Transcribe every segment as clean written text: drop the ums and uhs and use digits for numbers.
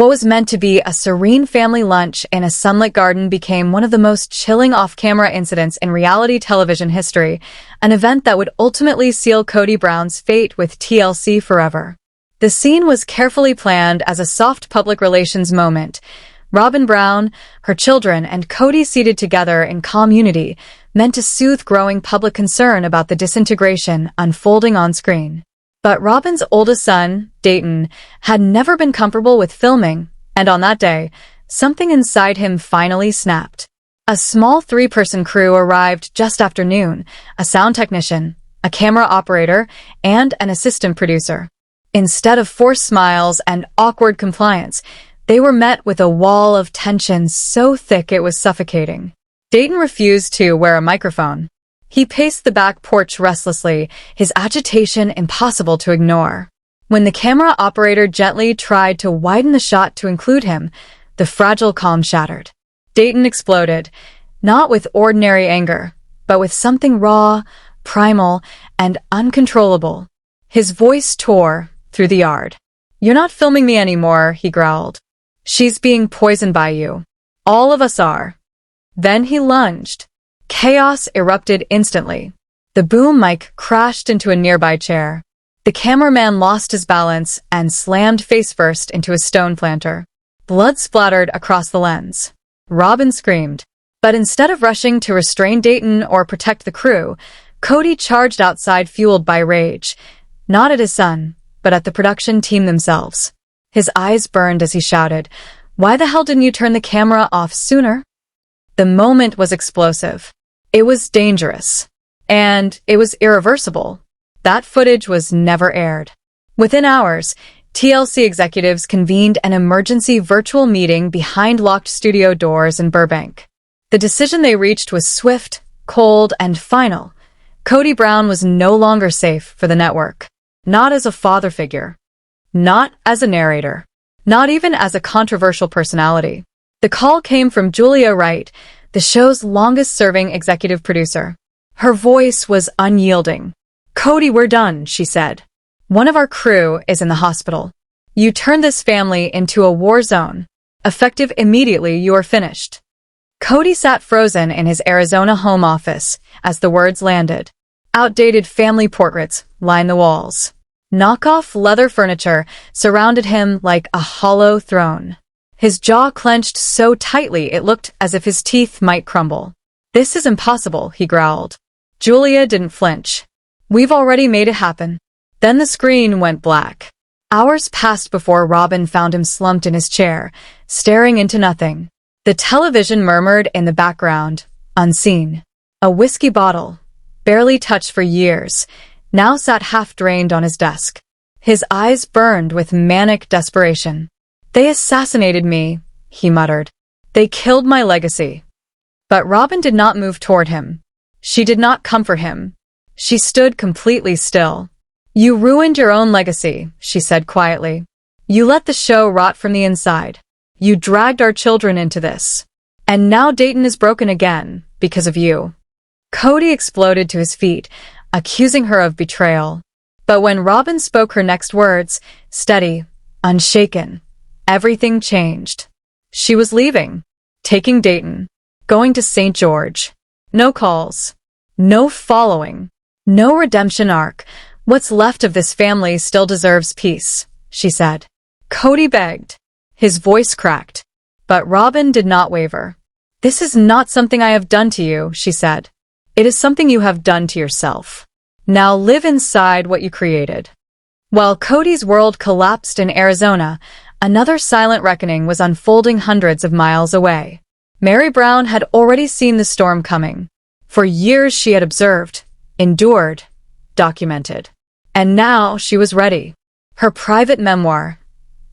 What was meant to be a serene family lunch in a sunlit garden became one of the most chilling off-camera incidents in reality television history, an event that would ultimately seal Kody Brown's fate with TLC forever. The scene was carefully planned as a soft public relations moment. Robyn Brown, her children, and Kody seated together in calm unity, meant to soothe growing public concern about the disintegration unfolding on screen. But Robyn's oldest son, Dayton, had never been comfortable with filming, and on that day, something inside him finally snapped. A small 3-person crew arrived just after noon, a sound technician, a camera operator, and an assistant producer. Instead of forced smiles and awkward compliance, they were met with a wall of tension so thick it was suffocating. Dayton refused to wear a microphone. He paced the back porch restlessly, his agitation impossible to ignore. When the camera operator gently tried to widen the shot to include him, the fragile calm shattered. Dayton exploded, not with ordinary anger, but with something raw, primal, and uncontrollable. His voice tore through the yard. "You're not filming me anymore," he growled. "She's being poisoned by you. All of us are." Then he lunged. Chaos erupted instantly. The boom mic crashed into a nearby chair. The cameraman lost his balance and slammed face-first into a stone planter. Blood splattered across the lens. Robyn screamed. But instead of rushing to restrain Dayton or protect the crew, Kody charged outside fueled by rage, not at his son, but at the production team themselves. His eyes burned as he shouted, "Why the hell didn't you turn the camera off sooner?" The moment was explosive. It was dangerous. And it was irreversible. That footage was never aired. Within hours, TLC executives convened an emergency virtual meeting behind locked studio doors in Burbank. The decision they reached was swift, cold, and final. Kody Brown was no longer safe for the network. Not as a father figure. Not as a narrator. Not even as a controversial personality. The call came from Julia Wright, the show's longest-serving executive producer. Her voice was unyielding. "Kody, we're done," she said. "One of our crew is in the hospital. You turned this family into a war zone. Effective immediately, you are finished." Kody sat frozen in his Arizona home office as the words landed. Outdated family portraits lined the walls. Knockoff leather furniture surrounded him like a hollow throne. His jaw clenched so tightly it looked as if his teeth might crumble. "This is impossible," he growled. Julia didn't flinch. "We've already made it happen." Then the screen went black. Hours passed before Robyn found him slumped in his chair, staring into nothing. The television murmured in the background, unseen. A whiskey bottle, barely touched for years, now sat half-drained on his desk. His eyes burned with manic desperation. "They assassinated me," he muttered. "They killed my legacy." But Robyn did not move toward him. She did not comfort him. She stood completely still. "You ruined your own legacy," she said quietly. "You let the show rot from the inside. You dragged our children into this. And now Dayton is broken again, because of you." Kody exploded to his feet, accusing her of betrayal. But when Robyn spoke her next words, steady, unshaken, everything changed. She was leaving, taking Dayton, going to St. George. No calls, no following, no redemption arc. "What's left of this family still deserves peace," she said. Kody begged. His voice cracked. But Robyn did not waver. "This is not something I have done to you," she said. "It is something you have done to yourself. Now live inside what you created." While Kody's world collapsed in Arizona, another silent reckoning was unfolding hundreds of miles away. Meri Brown had already seen the storm coming. For years she had observed, endured, documented. And now she was ready. Her private memoir,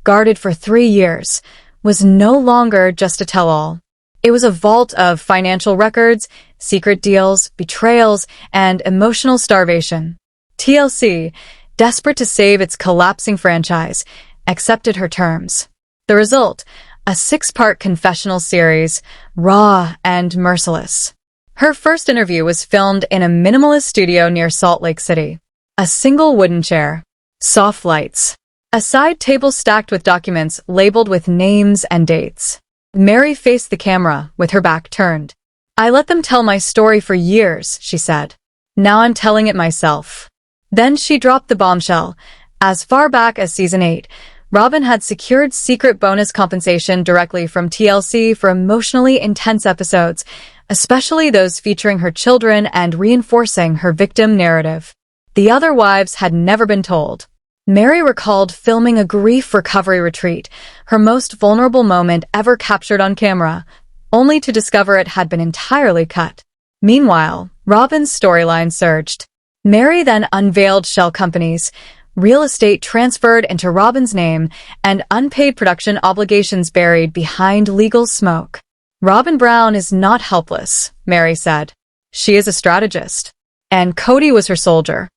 guarded for 3 years, was no longer just a tell-all. It was a vault of financial records, secret deals, betrayals, and emotional starvation. TLC, desperate to save its collapsing franchise, accepted her terms. The result, a 6-part confessional series, raw and merciless. Her first interview was filmed in a minimalist studio near Salt Lake City. A single wooden chair, soft lights, A side table stacked with documents labeled with names and dates. Meri faced the camera, with her back turned. "I let them tell my story for years," she said. "Now I'm telling it myself." Then she dropped the bombshell. As far back as season 8, Robyn had secured secret bonus compensation directly from TLC for emotionally intense episodes, especially those featuring her children and reinforcing her victim narrative. The other wives had never been told. Meri recalled filming a grief recovery retreat, her most vulnerable moment ever captured on camera, only to discover it had been entirely cut. Meanwhile, Robyn's storyline surged. Meri then unveiled shell companies, real estate transferred into Robyn's name, and unpaid production obligations buried behind legal smoke. "Robyn Brown is not helpless," Meri said. "She is a strategist." And Cody was her soldier.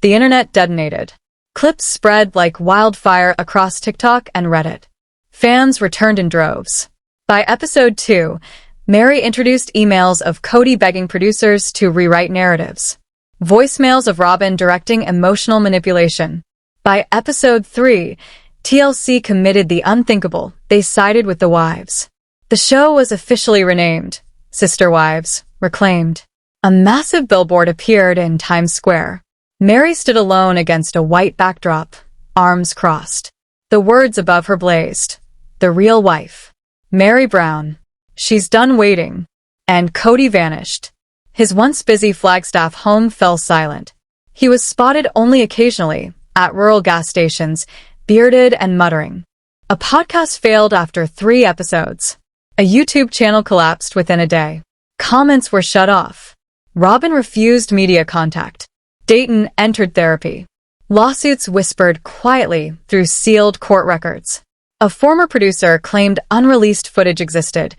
The internet detonated. Clips spread like wildfire across TikTok and Reddit. Fans returned in droves. By episode 2, Meri introduced emails of Cody begging producers to rewrite narratives. Voicemails of Robyn directing emotional manipulation. By episode 3, TLC committed the unthinkable. They sided with the wives. The show was officially renamed Sister Wives, Reclaimed. A massive billboard appeared in Times Square. Meri stood alone against a white backdrop, arms crossed. The words above her blazed. "The real wife. Meri Brown. She's done waiting." And Cody vanished. His once busy Flagstaff home fell silent. He was spotted only occasionally, at rural gas stations, bearded and muttering. A podcast failed after 3 episodes. A YouTube channel collapsed within a day. Comments were shut off. Robyn refused media contact. Dayton entered therapy. Lawsuits whispered quietly through sealed court records. A former producer claimed unreleased footage existed,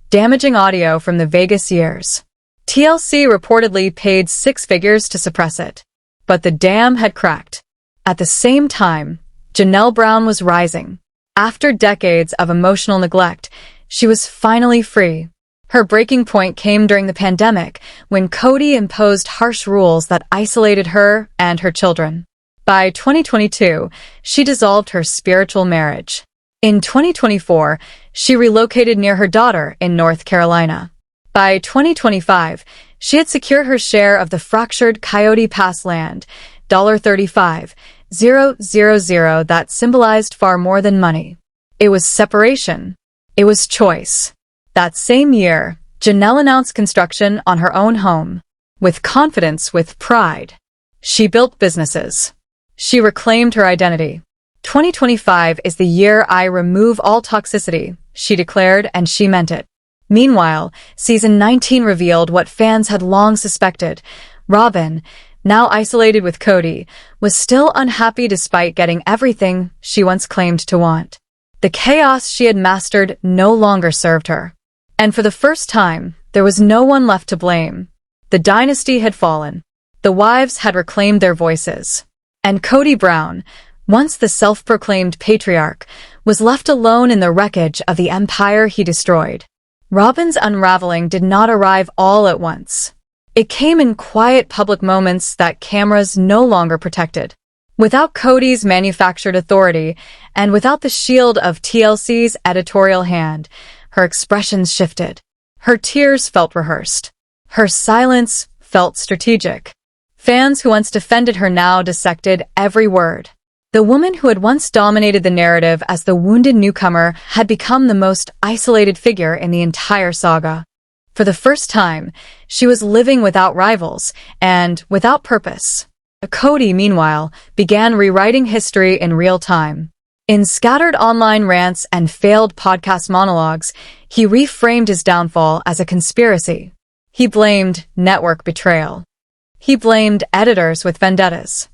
damaging audio from the Vegas years. TLC reportedly paid 6 figures to suppress it. But the dam had cracked. At the same time, Janelle Brown was rising. After decades of emotional neglect, she was finally free. Her breaking point came during the pandemic, when Cody imposed harsh rules that isolated her and her children. By 2022, she dissolved her spiritual marriage. In 2024, she relocated near her daughter in North Carolina. By 2025, she had secured her share of the fractured Coyote Pass land, $35,000 that symbolized far more than money. It was separation. It was choice. That same year, Janelle announced construction on her own home. With confidence, with pride. She built businesses. She reclaimed her identity. 2025 is the year I remove all toxicity, she declared, and she meant it. Meanwhile, season 19 revealed what fans had long suspected. Robyn, now isolated with Cody, was still unhappy despite getting everything she once claimed to want. The chaos she had mastered no longer served her. And for the first time, there was no one left to blame. The dynasty had fallen. The wives had reclaimed their voices. And Kody Brown, once the self-proclaimed patriarch, was left alone in the wreckage of the empire he destroyed. Robyn's unraveling did not arrive all at once. It came in quiet public moments that cameras no longer protected. Without Cody's manufactured authority, and without the shield of TLC's editorial hand, her expressions shifted. Her tears felt rehearsed. Her silence felt strategic. Fans who once defended her now dissected every word. The woman who had once dominated the narrative as the wounded newcomer had become the most isolated figure in the entire saga. For the first time, she was living without rivals and without purpose. Cody, meanwhile, began rewriting history in real time. In scattered online rants and failed podcast monologues, he reframed his downfall as a conspiracy. He blamed network betrayal. He blamed editors with vendettas.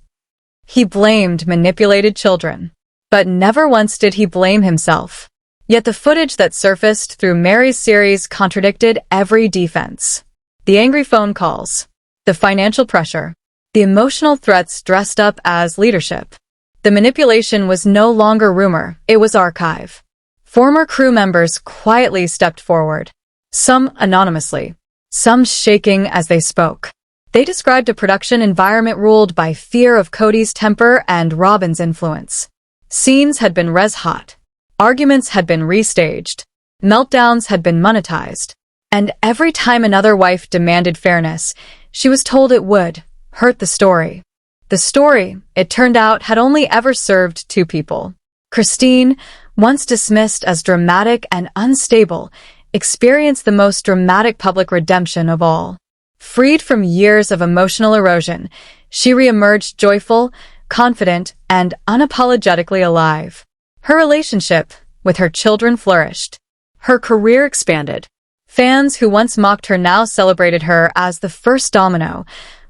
He blamed manipulated children. But never once did he blame himself. Yet the footage that surfaced through Meri's series contradicted every defense. The angry phone calls, the financial pressure, the emotional threats dressed up as leadership. The manipulation was no longer rumor, it was archive. Former crew members quietly stepped forward, some anonymously, some shaking as they spoke. They described a production environment ruled by fear of Cody's temper and Robyn's influence. Scenes had been res-hot. Arguments had been restaged. Meltdowns had been monetized. And every time another wife demanded fairness, she was told it would hurt the story. The story, it turned out, had only ever served two people. Christine, once dismissed as dramatic and unstable, experienced the most dramatic public redemption of all. Freed from years of emotional erosion, she re-emerged joyful, confident, and unapologetically alive. Her relationship with her children flourished. Her career expanded. Fans who once mocked her now celebrated her as the first domino,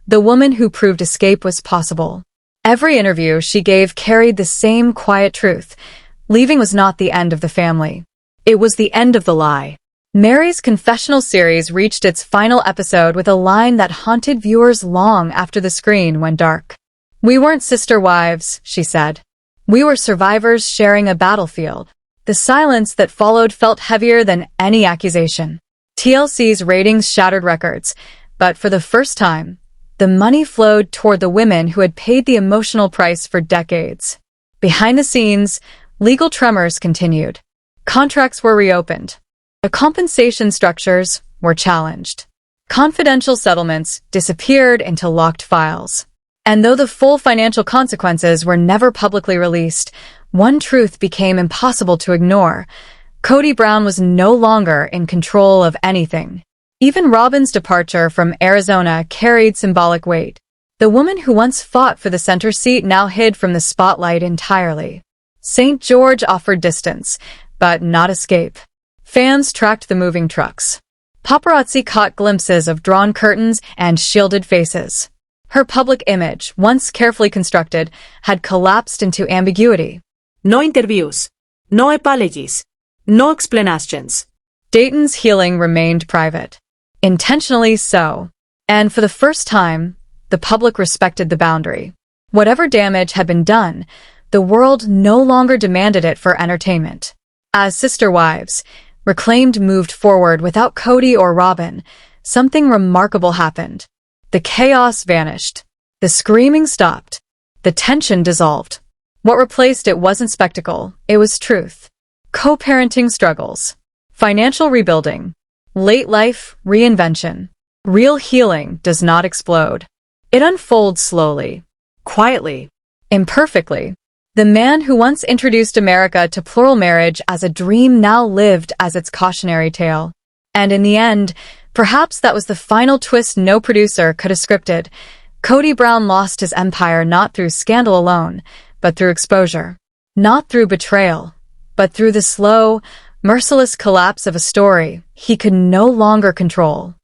the woman who proved escape was possible. Every interview she gave carried the same quiet truth. Leaving was not the end of the family. It was the end of the lie. Meri's confessional series reached its final episode with a line that haunted viewers long after the screen went dark. "We weren't sister wives," she said. "We were survivors sharing a battlefield." The silence that followed felt heavier than any accusation. TLC's ratings shattered records, but for the first time, the money flowed toward the women who had paid the emotional price for decades. Behind the scenes, legal tremors continued. Contracts were reopened. The compensation structures were challenged. Confidential settlements disappeared into locked files. And though the full financial consequences were never publicly released, one truth became impossible to ignore. Kody Brown was no longer in control of anything. Even Robyn's departure from Arizona carried symbolic weight. The woman who once fought for the center seat now hid from the spotlight entirely. St. George offered distance, but not escape. Fans tracked the moving trucks. Paparazzi caught glimpses of drawn curtains and shielded faces. Her public image, once carefully constructed, had collapsed into ambiguity. No interviews. No apologies. No explanations. Dayton's healing remained private. Intentionally so. And for the first time, the public respected the boundary. Whatever damage had been done, the world no longer demanded it for entertainment. As sister wives, Reclaimed moved forward without Kody or Robyn, something remarkable happened. The chaos vanished. The screaming stopped. The tension dissolved. What replaced it wasn't spectacle, it was truth. Co-parenting struggles. Financial rebuilding. Late life reinvention. Real healing does not explode. It unfolds slowly. Quietly. Imperfectly. The man who once introduced America to plural marriage as a dream now lived as its cautionary tale. And in the end, perhaps that was the final twist no producer could have scripted. Kody Brown lost his empire not through scandal alone, but through exposure. Not through betrayal, but through the slow, merciless collapse of a story he could no longer control.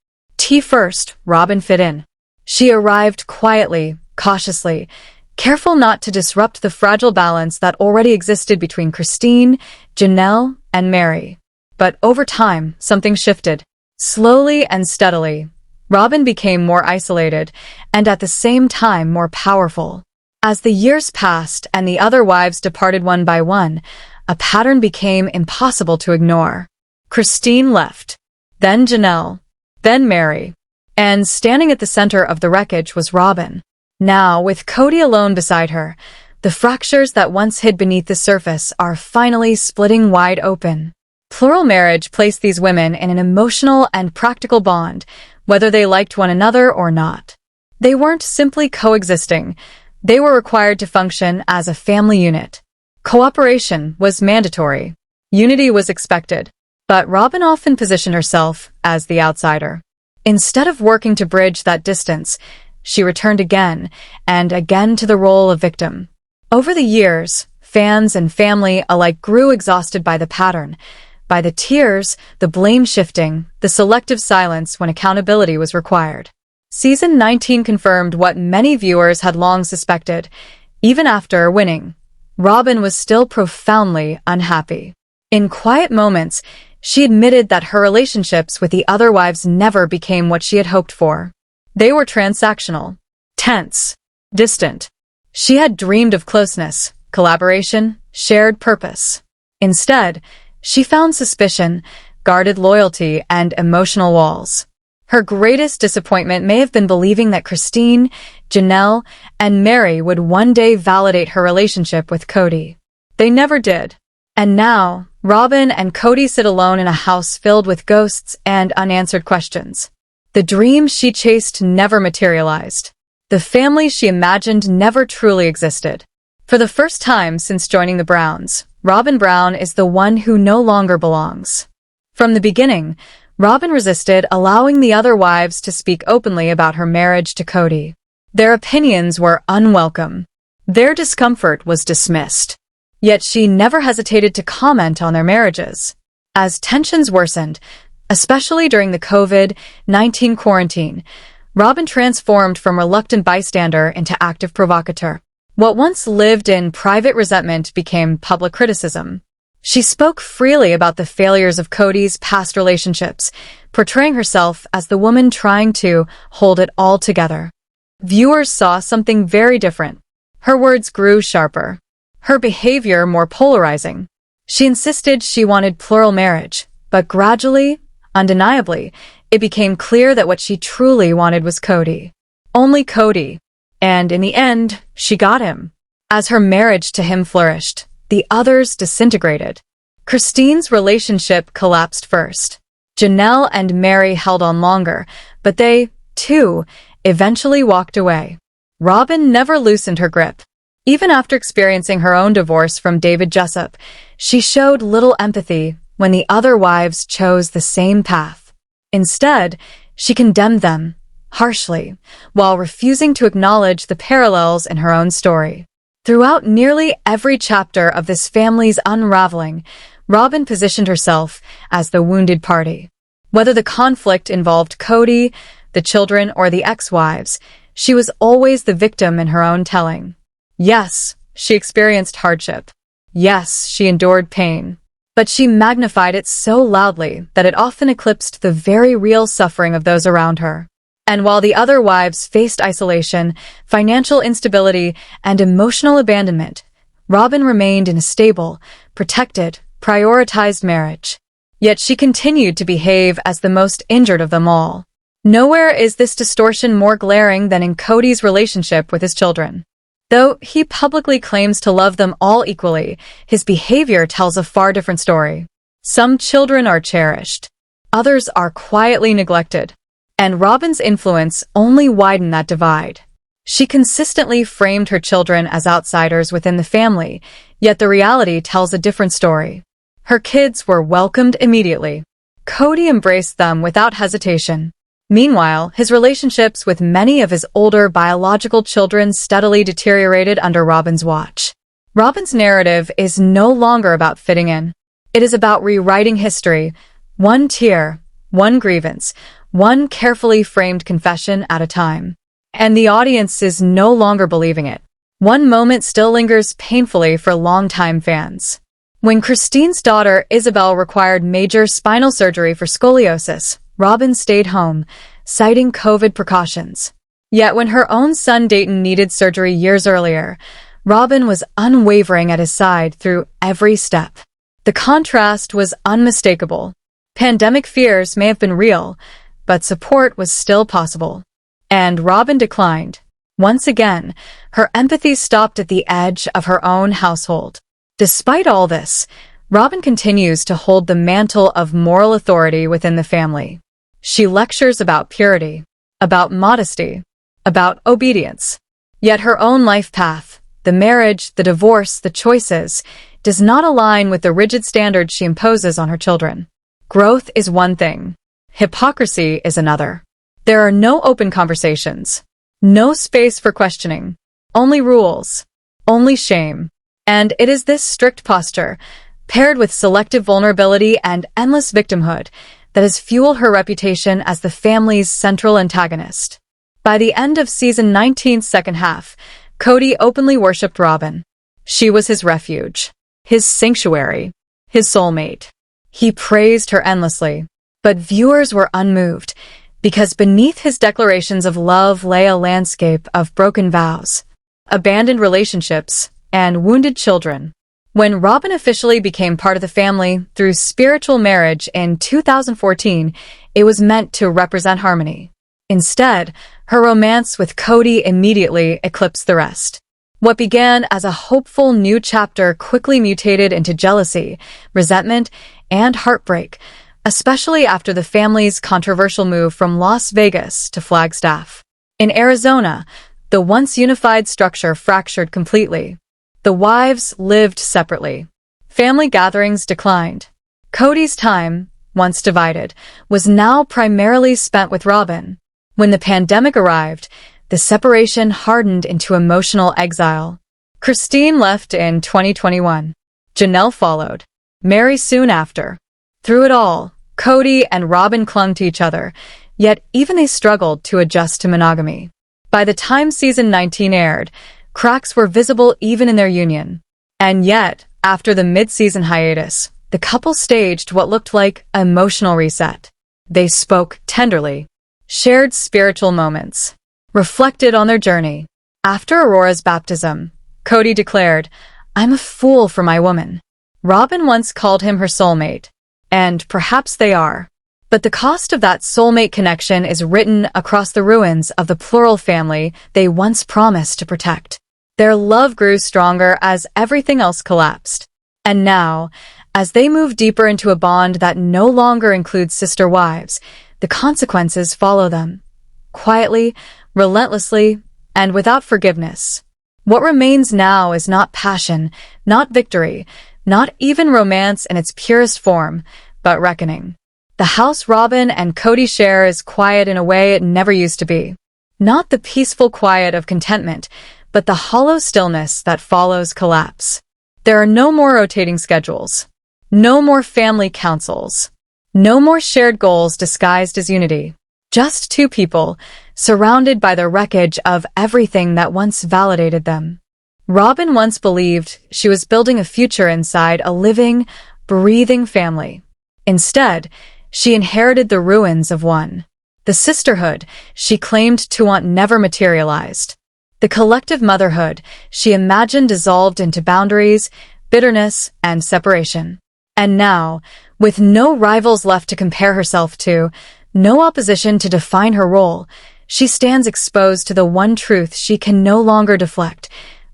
First, Robyn fit in. She arrived quietly, cautiously, careful not to disrupt the fragile balance that already existed between Christine, Janelle, and Meri. But over time, something shifted. Slowly and steadily, Robyn became more isolated and at the same time more powerful. As the years passed and the other wives departed one by one, a pattern became impossible to ignore. Christine left, then Janelle, then Meri, and standing at the center of the wreckage was Robyn. Now, with Kody alone beside her, the fractures that once hid beneath the surface are finally splitting wide open. Plural marriage placed these women in an emotional and practical bond, whether they liked one another or not. They weren't simply coexisting, they were required to function as a family unit. Cooperation was mandatory. Unity was expected. But Robyn often positioned herself as the outsider. Instead of working to bridge that distance, she returned again and again to the role of victim. Over the years, fans and family alike grew exhausted by the pattern, by the tears, the blame shifting, the selective silence when accountability was required. Season 19 confirmed what many viewers had long suspected. Even after winning, Robyn was still profoundly unhappy. In quiet moments, she admitted that her relationships with the other wives never became what she had hoped for. They were transactional, tense, distant. She had dreamed of closeness, collaboration, shared purpose. Instead, she found suspicion, guarded loyalty, and emotional walls. Her greatest disappointment may have been believing that Christine, Janelle, and Meri would one day validate her relationship with Kody. They never did. And now, Robyn and Kody sit alone in a house filled with ghosts and unanswered questions. The dream she chased never materialized. The family she imagined never truly existed. For the first time since joining the Browns, Robyn Brown is the one who no longer belongs. From the beginning, Robyn resisted allowing the other wives to speak openly about her marriage to Kody. Their opinions were unwelcome. Their discomfort was dismissed. Yet she never hesitated to comment on their marriages. As tensions worsened, especially during the COVID-19 quarantine, Robyn transformed from reluctant bystander into active provocateur. What once lived in private resentment became public criticism. She spoke freely about the failures of Kody's past relationships, portraying herself as the woman trying to hold it all together. Viewers saw something very different. Her words grew sharper. Her behavior more polarizing. She insisted she wanted plural marriage, but gradually, undeniably, it became clear that what she truly wanted was Kody. Only Kody. And in the end, she got him. As her marriage to him flourished, the others disintegrated. Christine's relationship collapsed first. Janelle and Meri held on longer, but they, too, eventually walked away. Robyn never loosened her grip. Even after experiencing her own divorce from David Jessup, she showed little empathy when the other wives chose the same path. Instead, she condemned them, harshly, while refusing to acknowledge the parallels in her own story. Throughout nearly every chapter of this family's unraveling, Robyn positioned herself as the wounded party. Whether the conflict involved Kody, the children, or the ex-wives, she was always the victim in her own telling. Yes, she experienced hardship. Yes, she endured pain. But she magnified it so loudly that it often eclipsed the very real suffering of those around her. And while the other wives faced isolation, financial instability, and emotional abandonment, Robyn remained in a stable, protected, prioritized marriage. Yet she continued to behave as the most injured of them all. Nowhere is this distortion more glaring than in Kody's relationship with his children. Though he publicly claims to love them all equally, his behavior tells a far different story. Some children are cherished. Others are quietly neglected. And Robyn's influence only widened that divide. She consistently framed her children as outsiders within the family, yet the reality tells a different story. Her kids were welcomed immediately. Kody embraced them without hesitation. Meanwhile, his relationships with many of his older biological children steadily deteriorated under Robyn's watch. Robyn's narrative is no longer about fitting in. It is about rewriting history, one tear, one grievance, one carefully framed confession at a time. And the audience is no longer believing it. One moment still lingers painfully for longtime fans. When Christine's daughter Isabel required major spinal surgery for scoliosis, Robyn stayed home, citing COVID precautions. Yet when her own son Dayton needed surgery years earlier, Robyn was unwavering at his side through every step. The contrast was unmistakable. Pandemic fears may have been real, but support was still possible. And Robyn declined. Once again, her empathy stopped at the edge of her own household. Despite all this, Robyn continues to hold the mantle of moral authority within the family. She lectures about purity, about modesty, about obedience. Yet her own life path, the marriage, the divorce, the choices, does not align with the rigid standards she imposes on her children. Growth is one thing. Hypocrisy is another. There are no open conversations. No space for questioning. Only rules. Only shame. And it is this strict posture, paired with selective vulnerability and endless victimhood, that has fueled her reputation as the family's central antagonist. By the end of season 19's second half, Kody openly worshipped Robyn. She was his refuge, his sanctuary, his soulmate. He praised her endlessly. But viewers were unmoved, because beneath his declarations of love lay a landscape of broken vows, abandoned relationships, and wounded children. When Robyn officially became part of the family through spiritual marriage in 2014, it was meant to represent harmony. Instead, her romance with Kody immediately eclipsed the rest. What began as a hopeful new chapter quickly mutated into jealousy, resentment, and heartbreak, especially after the family's controversial move from Las Vegas to Flagstaff. In Arizona, the once unified structure fractured completely. The wives lived separately. Family gatherings declined. Kody's time, once divided, was now primarily spent with Robyn. When the pandemic arrived, the separation hardened into emotional exile. Christine left in 2021. Janelle followed. Meri soon after. Through it all, Kody and Robyn clung to each other, yet even they struggled to adjust to monogamy. By the time season 19 aired, cracks were visible even in their union. And yet, after the mid-season hiatus, the couple staged what looked like an emotional reset. They spoke tenderly, shared spiritual moments, reflected on their journey. After Aurora's baptism, Kody declared, "I'm a fool for my woman." Robyn once called him her soulmate, and perhaps they are. But the cost of that soulmate connection is written across the ruins of the plural family they once promised to protect. Their love grew stronger as everything else collapsed. And now, as they move deeper into a bond that no longer includes sister wives, the consequences follow them. Quietly, relentlessly, and without forgiveness. What remains now is not passion, not victory, not even romance in its purest form, but reckoning. The house Robyn and Kody share is quiet in a way it never used to be. Not the peaceful quiet of contentment, but the hollow stillness that follows collapse. There are no more rotating schedules. No more family councils. No more shared goals disguised as unity. Just two people, surrounded by the wreckage of everything that once validated them. Robyn once believed she was building a future inside a living, breathing family. Instead, she inherited the ruins of one. The sisterhood she claimed to want never materialized. The collective motherhood she imagined dissolved into boundaries, bitterness, and separation. And now, with no rivals left to compare herself to, no opposition to define her role, she stands exposed to the one truth she can no longer deflect.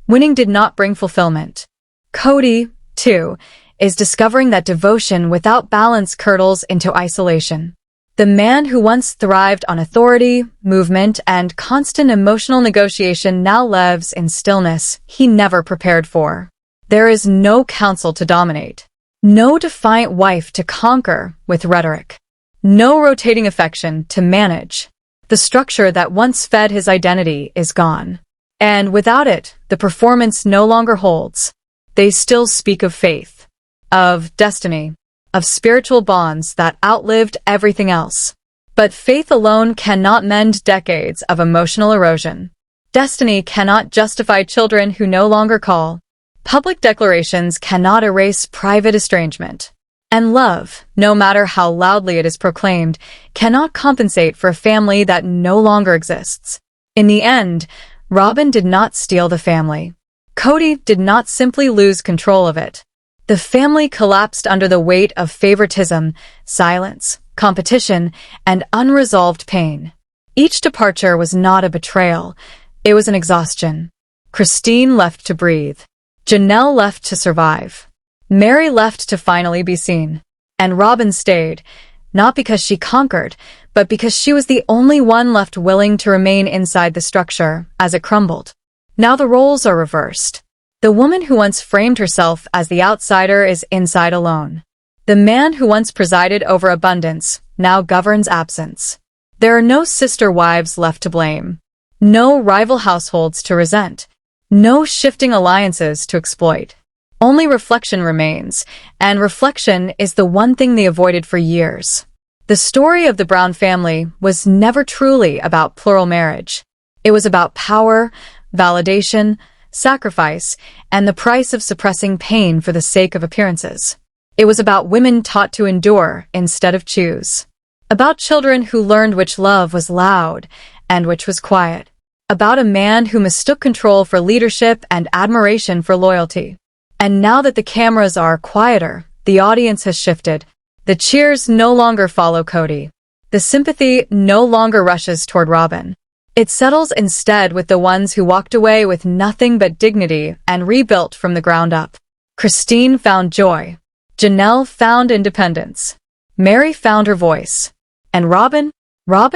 Winning did not bring fulfillment. Kody, too, is discovering that devotion without balance curdles into isolation. The man who once thrived on authority, movement, and constant emotional negotiation now lives in stillness he never prepared for. There is no counsel to dominate. No defiant wife to conquer with rhetoric. No rotating affection to manage. The structure that once fed his identity is gone. And without it, the performance no longer holds. They still speak of faith, of destiny, of spiritual bonds that outlived everything else. But faith alone cannot mend decades of emotional erosion. Destiny cannot justify children who no longer call. Public declarations cannot erase private estrangement. And love, no matter how loudly it is proclaimed, cannot compensate for a family that no longer exists. In the end, Robyn did not steal the family. Kody did not simply lose control of it. The family collapsed under the weight of favoritism, silence, competition, and unresolved pain. Each departure was not a betrayal. It was an exhaustion. Christine left to breathe. Janelle left to survive. Meri left to finally be seen. And Robyn stayed, not because she conquered, but because she was the only one left willing to remain inside the structure as it crumbled. Now the roles are reversed. The woman who once framed herself as the outsider is inside alone. The man who once presided over abundance now governs absence. There are no sister wives left to blame. No rival households to resent. No shifting alliances to exploit. Only reflection remains, and reflection is the one thing they avoided for years. The story of the Brown family was never truly about plural marriage. It was about power, validation, sacrifice, and the price of suppressing pain for the sake of appearances. It was about women taught to endure instead of choose. About children who learned which love was loud and which was quiet. About a man who mistook control for leadership and admiration for loyalty. And now that the cameras are quieter, the audience has shifted. The cheers no longer follow Kody. The sympathy no longer rushes toward Robyn. It settles instead with the ones who walked away with nothing but dignity and rebuilt from the ground up. Christine found joy. Janelle found independence. Meri found her voice. And Robyn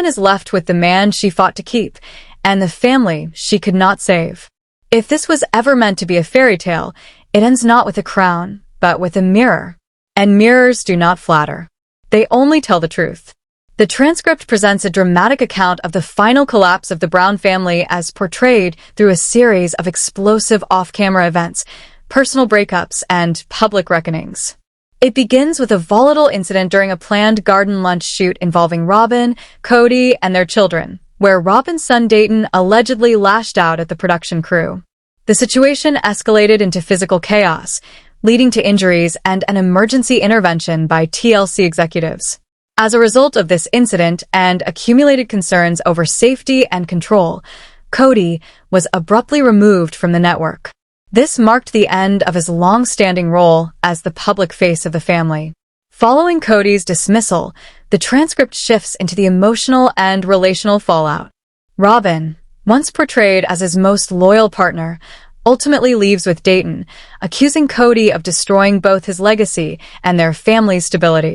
is left with the man she fought to keep, and the family she could not save. If this was ever meant to be a fairy tale, it ends not with a crown, but with a mirror. And mirrors do not flatter. They only tell the truth. The transcript presents a dramatic account of the final collapse of the Brown family as portrayed through a series of explosive off-camera events, personal breakups, and public reckonings. It begins with a volatile incident during a planned garden lunch shoot involving Robyn, Cody, and their children, where Robyn's son Dayton allegedly lashed out at the production crew. The situation escalated into physical chaos, leading to injuries and an emergency intervention by TLC executives. As a result of this incident and accumulated concerns over safety and control, Cody was abruptly removed from the network. This marked the end of his long-standing role as the public face of the family. Following Cody's dismissal, the transcript shifts into the emotional and relational fallout. Robyn, once portrayed as his most loyal partner, ultimately leaves with Dayton, accusing Cody of destroying both his legacy and their family's stability.